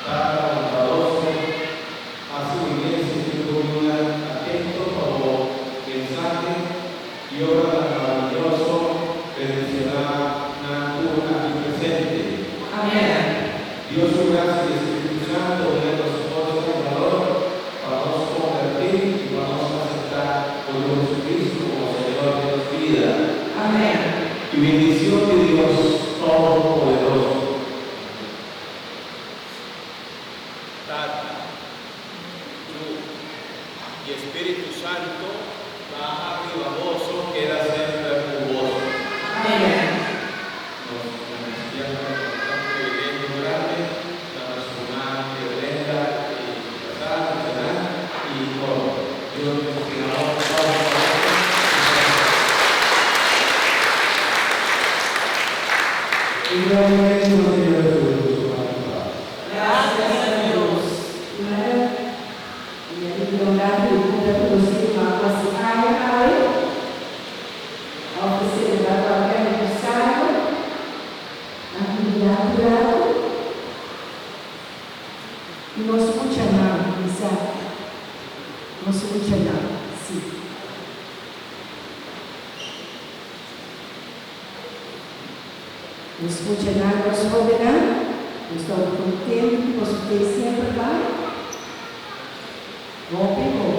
Tata bondadoso, a su iglesia y su comunidad, atento favor, mensaje y obra tan maravilloso, bendicionar natura aquí presente. Amén. Dios su gracia y Espíritu Santo, de los todos Salvador, vamos a convertir y vamos a aceptar por Jesucristo como Señor de nuestra vida. Amén. Y bendición de Dios Todopoderoso, Tata, tú y Espíritu Santo, baja ribaboso, queda siempre jugoso. Amén. Nos cristianos un privilegio grande, la nacional de Brenda y Casal, y todo. Dios bendiga. Igualmente, Señor Jesús, Gracias a Dios. E aí, obrigado por você, Marcos Caio, ao celebrar qualquer aniversário, atividade grata, e nós continuamos, sabe? Nós continuamos, sim. Nos continuamos ordenando. Estou contente que você sempre vai. Bom, pegou.